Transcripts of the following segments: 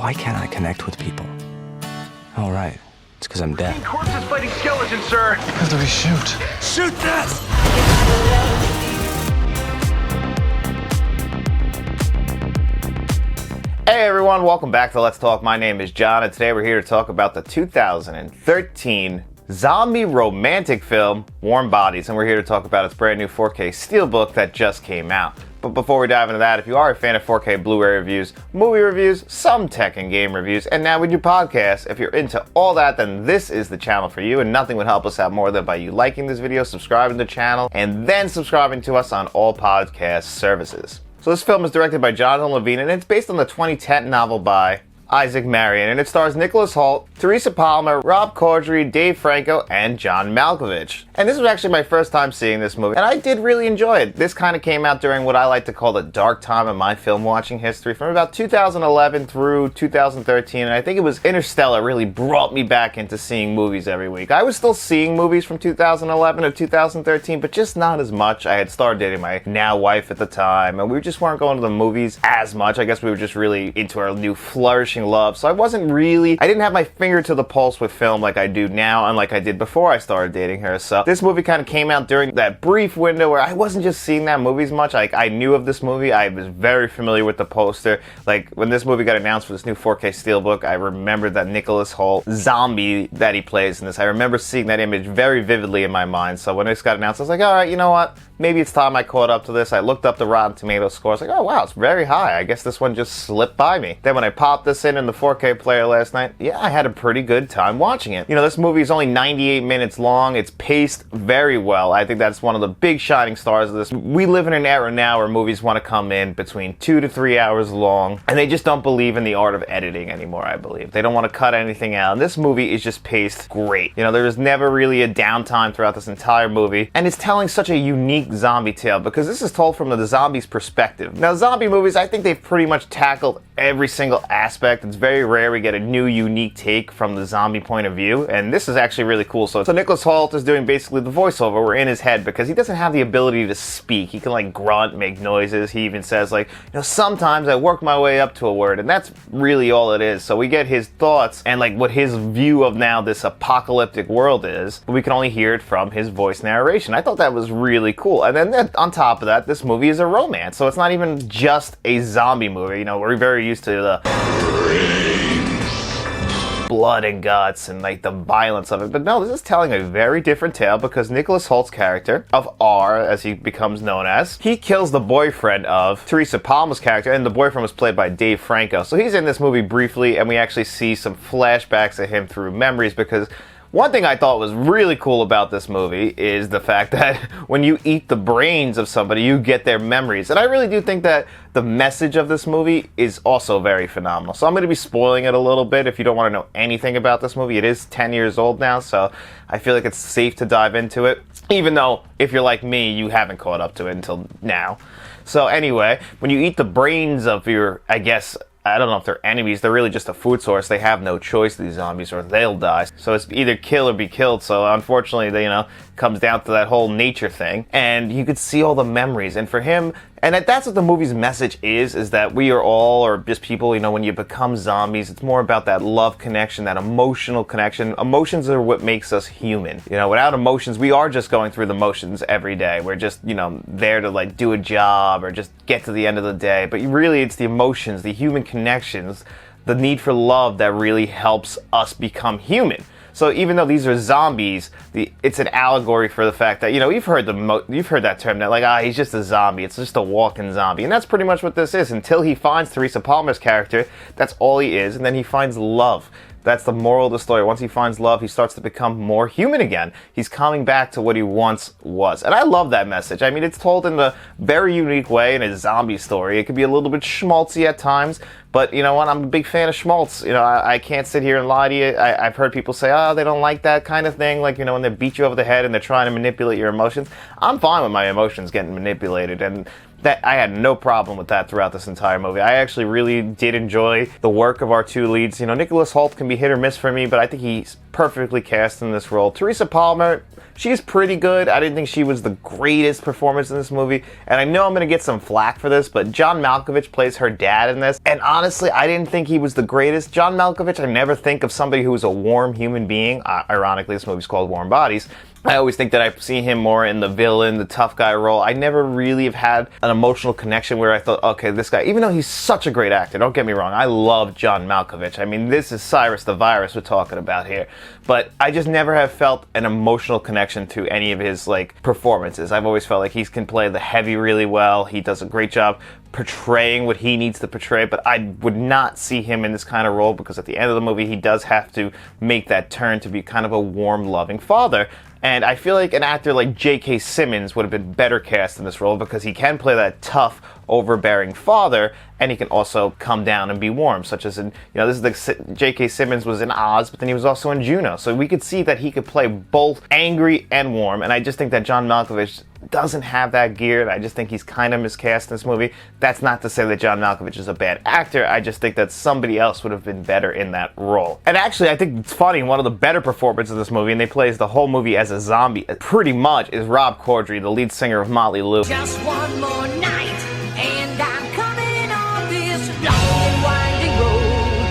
Why can't I connect with people? Oh, right. It's because I'm dead. Corpses fighting skeletons, sir! How do we shoot? Shoot this! Hey everyone, welcome back to Let's Talk. My name is John, and today we're here to talk about the 2013 zombie romantic film, Warm Bodies, and we're here to talk about its brand new 4K Steelbook that just came out. But before we dive into that, if you are a fan of 4K Blu-ray reviews, movie reviews, some tech and game reviews, and now we do podcasts, if you're into all that, then this is the channel for you, and nothing would help us out more than by you liking this video, subscribing to the channel, and then subscribing to us on all podcast services. So this film is directed by Jonathan Levine, and it's based on the 2010 novel by Isaac Marion, and it stars Nicholas Hoult, Teresa Palmer, Rob Corddry, Dave Franco, and John Malkovich. And this was actually my first time seeing this movie, and I did really enjoy it. This kind of came out during what I like to call the dark time of my film watching history, from about 2011 through 2013, and I think it was Interstellar really brought me back into seeing movies every week. I was still seeing movies from 2011 to 2013, but just not as much. I had started dating my now wife at the time, and we just weren't going to the movies as much. I guess we were just really into our new flourishing love, so I didn't have my finger to the pulse with film like I do now, and like I did before I started dating her. So this movie kind of came out during that brief window where I wasn't just seeing that movies much. Like, I knew of this movie, I was very familiar with the poster. Like, when this movie got announced for this new 4K Steelbook, I remembered that Nicholas Hoult zombie that he plays in this. I remember seeing that image very vividly in my mind. So when this got announced, I was like, alright, you know what? Maybe it's time I caught up to this. I looked up the Rotten Tomatoes score. I was like, oh wow, it's very high. I guess this one just slipped by me. Then when I popped this in the 4K player last night, yeah, I had a pretty good time watching it. You know, this movie is only 98 minutes long. It's paced very well. I think that's one of the big shining stars of this. We live in an era now where movies want to come in between 2 to 3 hours long, and they just don't believe in the art of editing anymore, I believe. They don't want to cut anything out, and this movie is just paced great. You know, there's never really a downtime throughout this entire movie, and it's telling such a unique zombie tale, because this is told from the zombie's perspective. Now, zombie movies, I think they've pretty much tackled every single aspect. It's very rare we get a new, unique take from the zombie point of view, and this is actually really cool. So Nicholas Hoult is doing basically the voiceover. We're in his head because he doesn't have the ability to speak. He can like grunt, make noises. He even says like, you know, sometimes I work my way up to a word, and that's really all it is. So we get his thoughts and like what his view of now this apocalyptic world is, but we can only hear it from his voice narration. I thought that was really cool. And then on top of that, this movie is a romance, so it's not even just a zombie movie. You know, we're very used to the blood and guts and like the violence of it, but no, this is telling a very different tale, because Nicholas Hoult's character of R, as he becomes known as, he kills the boyfriend of Teresa Palmer's character, and the boyfriend was played by Dave Franco. So he's in this movie briefly, and we actually see some flashbacks of him through memories, because one thing I thought was really cool about this movie is the fact that when you eat the brains of somebody, you get their memories. And I really do think that the message of this movie is also very phenomenal. So I'm going to be spoiling it a little bit if you don't want to know anything about this movie. It is 10 years old now, so I feel like it's safe to dive into it, even though if you're like me, you haven't caught up to it until now. So anyway, when you eat the brains of your, I don't know if they're enemies, they're really just a food source. They have no choice, these zombies, or they'll die. So it's either kill or be killed. So unfortunately, they, comes down to that whole nature thing. And you could see all the memories. And for him, and that's what the movie's message is that we are all, or just people, when you become zombies, it's more about that love connection, that emotional connection. Emotions are what makes us human. Without emotions, we are just going through the motions every day. We're just, there to like do a job or just get to the end of the day. But really, it's the emotions, the human connections, the need for love that really helps us become human. So even though these are zombies, it's an allegory for the fact that, you've heard that term, that like, he's just a zombie. It's just a walking zombie. And that's pretty much what this is. Until he finds Teresa Palmer's character, that's all he is. And then he finds love. That's the moral of the story. Once he finds love, he starts to become more human again. He's coming back to what he once was. And I love that message. I mean, it's told in a very unique way in a zombie story. It can be a little bit schmaltzy at times, but you know what? I'm a big fan of schmaltz. I can't sit here and lie to you. I've heard people say, they don't like that kind of thing. Like, when they beat you over the head and they're trying to manipulate your emotions. I'm fine with my emotions getting manipulated, and that I had no problem with that throughout this entire movie. I actually really did enjoy the work of our two leads. Nicholas Hoult can be hit or miss for me, but I think he's perfectly cast in this role. Teresa Palmer, she's pretty good. I didn't think she was the greatest performance in this movie, and I know I'm going to get some flack for this, but John Malkovich plays her dad in this, and honestly, I didn't think he was the greatest. John Malkovich, I never think of somebody who is a warm human being. Ironically, this movie's called Warm Bodies. I always think that I've seen him more in the villain, the tough guy role. I never really have had an emotional connection where I thought, okay, this guy, even though he's such a great actor, don't get me wrong, I love John Malkovich. I mean, this is Cyrus the Virus we're talking about here. But I just never have felt an emotional connection to any of his, like, performances. I've always felt like he can play the heavy really well. He does a great job portraying what he needs to portray, but I would not see him in this kind of role because at the end of the movie, he does have to make that turn to be kind of a warm, loving father. And I feel like an actor like J.K. Simmons would have been better cast in this role because he can play that tough, overbearing father, and he can also come down and be warm, such as in, you know, this is the J.K. Simmons was in Oz, but then he was also in Juno. So we could see that he could play both angry and warm, and I just think that John Malkovich doesn't have that gear, and I just think he's kind of miscast in this movie. That's not to say that John Malkovich is a bad actor, I just think that somebody else would have been better in that role. And actually, I think it's funny, one of the better performances of this movie, and they plays the whole movie as a zombie, pretty much, is Rob Corddry, the lead singer of Motley Crue. Just one more night, and I'm coming on this long and winding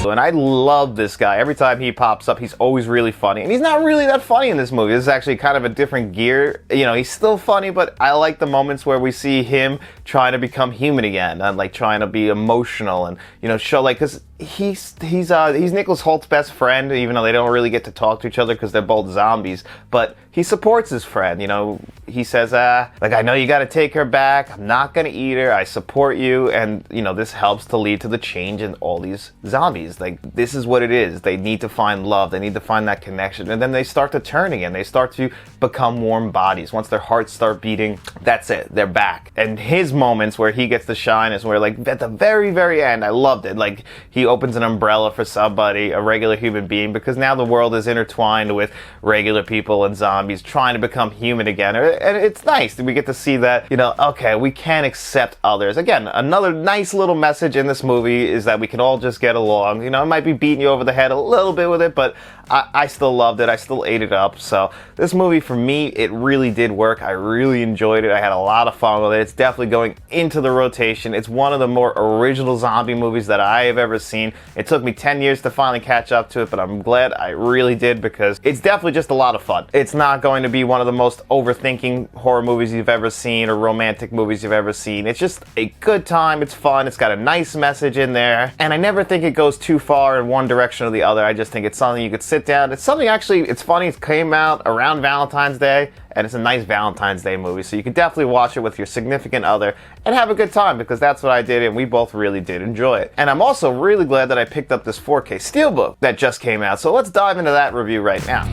road. And I love this guy. Every time he pops up, he's always really funny. And he's not really that funny in this movie. This is actually kind of a different gear. You know, he's still funny, but I like the moments where we see him trying to become human again and like trying to be emotional and, you know, show like, because he's Nicholas Holt's best friend, even though they don't really get to talk to each other because they're both zombies, but he supports his friend. You know, he says, like, I know you got to take her back, I'm not gonna eat her, I support you, and you know, this helps to lead to the change in all these zombies. Like, this is what it is. They need to find love, they need to find that connection, and then they start to turn again. They start to become warm bodies. Once their hearts start beating, that's it, they're back. And his moments where he gets to shine is where, like, at the very, very end, I loved it. Like, he opens an umbrella for somebody, a regular human being, because now the world is intertwined with regular people and zombies trying to become human again. And it's nice that we get to see that, you know, okay, we can accept others. Again, another nice little message in this movie is that we can all just get along. You know, it might be beating you over the head a little bit with it, but I still loved it. I still ate it up. So this movie, for me, it really did work. I really enjoyed it. I had a lot of fun with it. It's definitely going into the rotation. It's one of the more original zombie movies that I have ever seen. It took me 10 years to finally catch up to it, but I'm glad I really did because it's definitely just a lot of fun. It's not going to be one of the most overthinking horror movies you've ever seen or romantic movies you've ever seen. It's just a good time. It's fun. It's got a nice message in there, and I never think it goes too far in one direction or the other. I just think it's something you could sit down. It's something, actually, it's funny, it came out around Valentine's Day, and it's a nice Valentine's Day movie, so you could definitely watch it with your significant other and have a good time, because that's what I did, and we both really did enjoy it. And I'm also really glad that I picked up this 4K Steelbook that just came out, so let's dive into that review right now.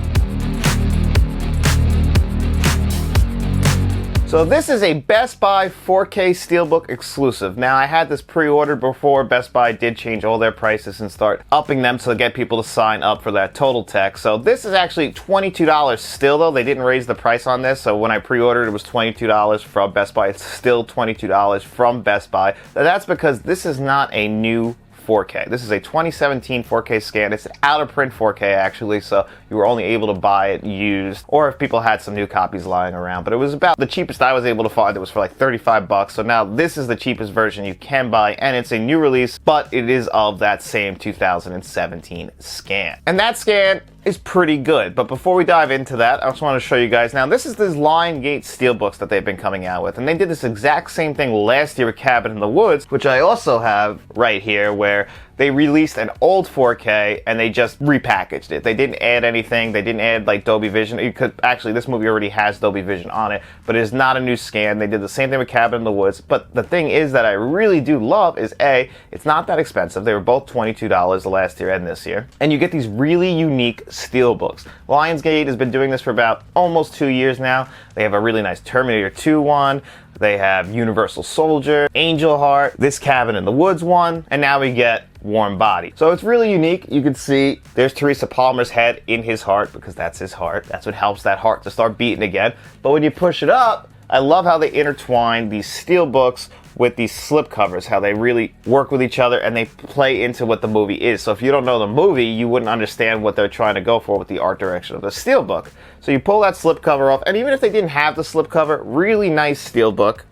So this is a Best Buy 4K Steelbook exclusive. Now, I had this pre-ordered before Best Buy did change all their prices and start upping them to get people to sign up for that Total Tech. So this is actually $22 still, though. They didn't raise the price on this, so when I pre-ordered, it was $22 from Best Buy. It's still $22 from Best Buy. Now, that's because this is not a new 4K. This is a 2017 4K scan. It's an out-of-print 4K, actually, so you were only able to buy it used, or if people had some new copies lying around. But it was about the cheapest I was able to find. It was for like 35 bucks. So now this is the cheapest version you can buy, and it's a new release, but it is of that same 2017 scan. And that scan is pretty good. But before we dive into that, I just want to show you guys. Now, this is these Lionsgate Steelbooks that they've been coming out with, and they did this exact same thing last year with Cabin in the Woods, which I also have right here, where they released an old 4K and they just repackaged it. They didn't add anything. They didn't add like Dolby Vision. Actually, this movie already has Dolby Vision on it, but it is not a new scan. They did the same thing with Cabin in the Woods. But the thing is that I really do love is A, it's not that expensive. They were both $22 last year and this year. And you get these really unique Steelbooks. Lionsgate has been doing this for about almost 2 years now. They have a really nice Terminator 2 one. They have Universal Soldier, Angel Heart, this Cabin in the Woods one, and now we get Warm Body. So it's really unique. You can see there's Teresa Palmer's head in his heart, because that's his heart. That's what helps that heart to start beating again. But when you push it up, I love how they intertwine these Steelbooks with these slip covers, how they really work with each other and they play into what the movie is. So if you don't know the movie, you wouldn't understand what they're trying to go for with the art direction of the Steelbook. So you pull that slip cover off, and even if they didn't have the slip cover, really nice Steelbook.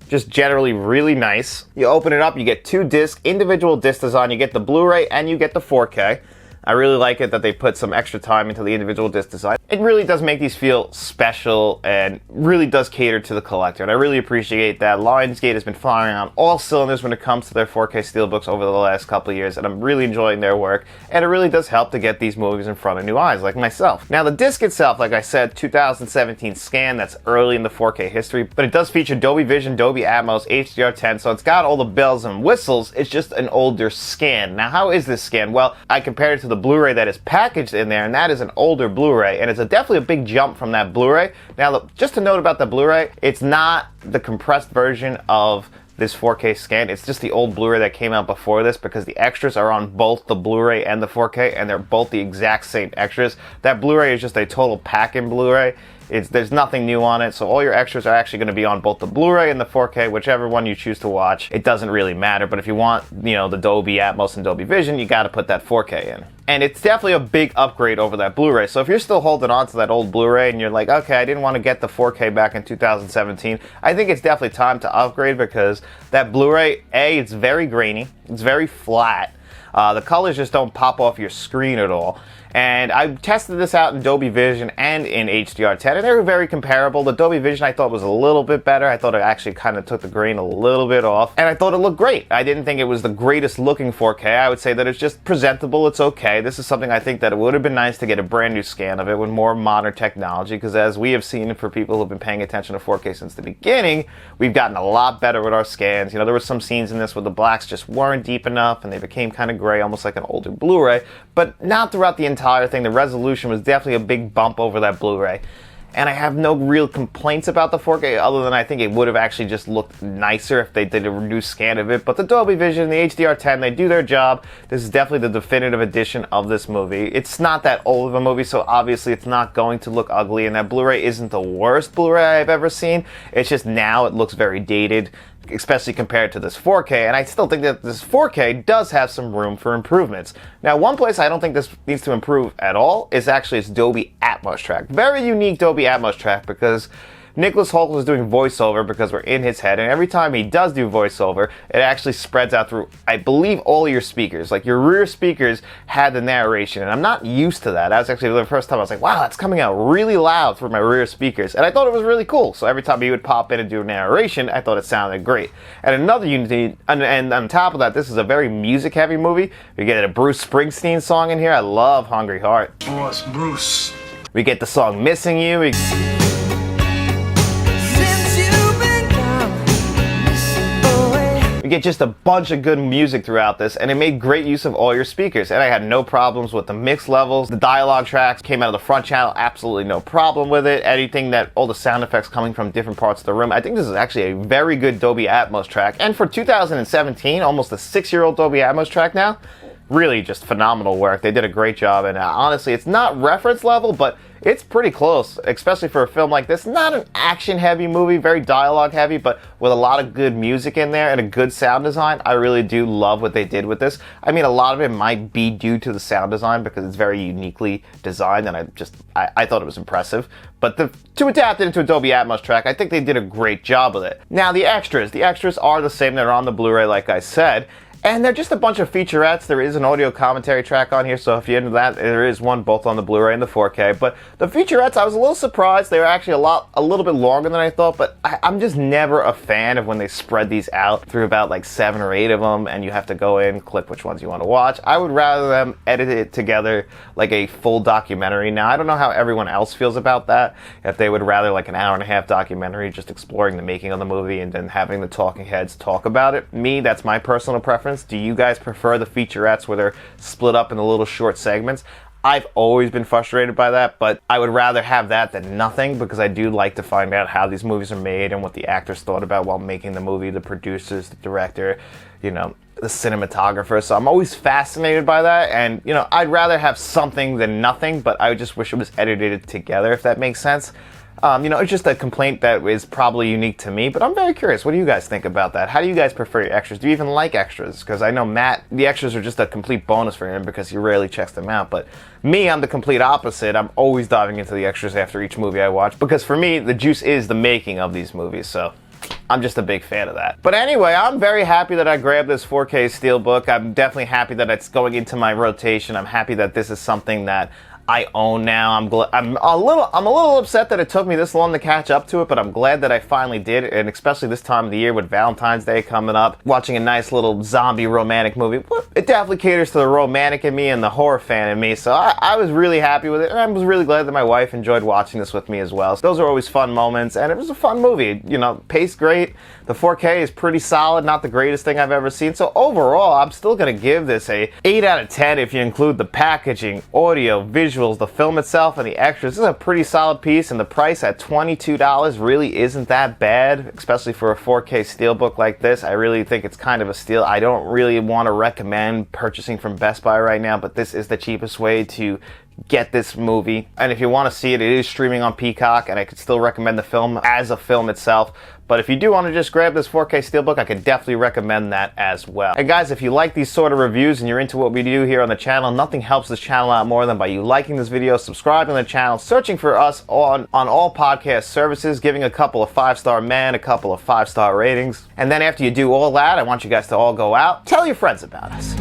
Just generally really nice. You open it up, you get 2 discs, individual disc design. You get the Blu-ray and you get the 4K. I really like it that they put some extra time into the individual disc design. It really does make these feel special and really does cater to the collector, and I really appreciate that. Lionsgate has been firing on all cylinders when it comes to their 4K Steelbooks over the last couple of years, and I'm really enjoying their work, and it really does help to get these movies in front of new eyes like myself. Now the disc itself, like I said, 2017 scan, that's early in the 4K history, but it does feature Dolby Vision, Dolby Atmos, HDR10, so it's got all the bells and whistles. It's just an older scan. Now how is this scan? Well, I compared it to the Blu-ray that is packaged in there, and that is an older Blu-ray, and it's definitely a big jump from that Blu-ray. Now, just a note about the Blu-ray, it's not the compressed version of this 4K scan. It's just the old Blu-ray that came out before this, because the extras are on both the Blu-ray and the 4K, and they're both the exact same extras. That Blu-ray is just a total pack-in Blu-ray. There's nothing new on it, so all your extras are actually going to be on both the Blu-ray and the 4K, whichever one you choose to watch. It doesn't really matter, but if you want, the Dolby Atmos and Dolby Vision, you got to put that 4K in. And it's definitely a big upgrade over that Blu-ray. So if you're still holding on to that old Blu-ray and you're like, okay, I didn't want to get the 4K back in 2017, I think it's definitely time to upgrade, because that Blu-ray, it's very grainy, it's very flat. The colors just don't pop off your screen at all. And I tested this out in Dolby Vision and in HDR10, and they were very comparable. The Dolby Vision I thought was a little bit better. I thought it actually kind of took the grain a little bit off, and I thought it looked great. I didn't think it was the greatest looking 4K. I would say that it's just presentable, it's okay. This is something I think that it would have been nice to get a brand new scan of it with more modern technology, because as we have seen for people who have been paying attention to 4K since the beginning, we've gotten a lot better with our scans. There were some scenes in this where the blacks just weren't deep enough and they became kind of gray, almost like an older Blu-ray, but not throughout the entire thing. The resolution was definitely a big bump over that Blu-ray. And I have no real complaints about the 4K, other than I think it would have actually just looked nicer if they did a reduced scan of it. But the Dolby Vision, the HDR10, they do their job. This is definitely the definitive edition of this movie. It's not that old of a movie, so obviously it's not going to look ugly, and that Blu-ray isn't the worst Blu-ray I've ever seen. It's just now it looks very dated, especially compared to this 4K, and I still think that this 4K does have some room for improvements. Now, one place I don't think this needs to improve at all is actually its Dolby Atmos track. Very unique Dolby Atmos track, because Nicholas Hoult was doing voiceover because we're in his head, and every time he does do voiceover, it actually spreads out through, I believe, all your speakers. Like, your rear speakers had the narration, and I'm not used to that. That was actually the first time I was like, wow, it's coming out really loud through my rear speakers, and I thought it was really cool. So every time he would pop in and do a narration, I thought it sounded great. And another unity, and on top of that, this is a very music-heavy movie. We get a Bruce Springsteen song in here. I love Hungry Heart. Oh, it's Bruce. We get the song Missing You. You get just a bunch of good music throughout this, and it made great use of all your speakers, and I had no problems with the mix levels. The dialogue tracks came out of the front channel, absolutely no problem with it. Anything that, all the sound effects coming from different parts of the room. I think this is actually a very good Dolby Atmos track, and for 2017, almost a 6-year-old Dolby Atmos track now, really just phenomenal work. They did a great job, and honestly, it's not reference level, but it's pretty close, especially for a film like this. Not an action-heavy movie, very dialogue-heavy, but with a lot of good music in there and a good sound design. I really do love what they did with this. I mean, a lot of it might be due to the sound design, because it's very uniquely designed, and I thought it was impressive. But to adapt it into a Dolby Atmos track, I think they did a great job with it. Now, the extras are the same that are on the Blu-ray, like I said. And they're just a bunch of featurettes. There is an audio commentary track on here, so if you're into that, there is one both on the Blu-ray and the 4K. But the featurettes, I was a little surprised. They were actually a little bit longer than I thought, but I'm just never a fan of when they spread these out through about like 7 or 8 of them, and you have to go in, clip which ones you want to watch. I would rather them edit it together like a full documentary. Now, I don't know how everyone else feels about that, if they would rather like an hour-and-a-half documentary just exploring the making of the movie and then having the talking heads talk about it. Me, that's my personal preference. Do you guys prefer the featurettes where they're split up into little short segments? I've always been frustrated by that, but I would rather have that than nothing, because I do like to find out how these movies are made and what the actors thought about while making the movie, the producers, the director, the cinematographer. So I'm always fascinated by that, and I'd rather have something than nothing, but I just wish it was edited together, if that makes sense. It's just a complaint that is probably unique to me, but I'm very curious. What do you guys think about that? How do you guys prefer your extras? Do you even like extras? Because I know Matt, the extras are just a complete bonus for him because he rarely checks them out. But me, I'm the complete opposite. I'm always diving into the extras after each movie I watch because for me, the juice is the making of these movies. So I'm just a big fan of that. But anyway, I'm very happy that I grabbed this 4K Steelbook. I'm definitely happy that it's going into my rotation. I'm happy that this is something that I own now. I'm a little upset that it took me this long to catch up to it, but I'm glad that I finally did, and especially this time of the year with Valentine's Day coming up, watching a nice little zombie romantic movie. It definitely caters to the romantic in me and the horror fan in me, so I was really happy with it, and I was really glad that my wife enjoyed watching this with me as well. So those are always fun moments, and it was a fun movie. Paced great. The 4K is pretty solid, not the greatest thing I've ever seen. So overall, I'm still going to give this a 8 out of 10 if you include the packaging, audio, visuals, the film itself, and the extras. This is a pretty solid piece, and the price at $22 really isn't that bad, especially for a 4K Steelbook like this. I really think it's kind of a steal. I don't really want to recommend purchasing from Best Buy right now, but this is the cheapest way to get this movie. And if you want to see it, it is streaming on Peacock, and I could still recommend the film as a film itself. But if you do want to just grab this 4K Steelbook, I could definitely recommend that as well. And guys, if you like these sort of reviews and you're into what we do here on the channel, nothing helps this channel out more than by you liking this video, subscribing to the channel, searching for us on all podcast services, giving a couple of 5-star men, a couple of 5-star ratings. And then after you do all that, I want you guys to all go out, tell your friends about us.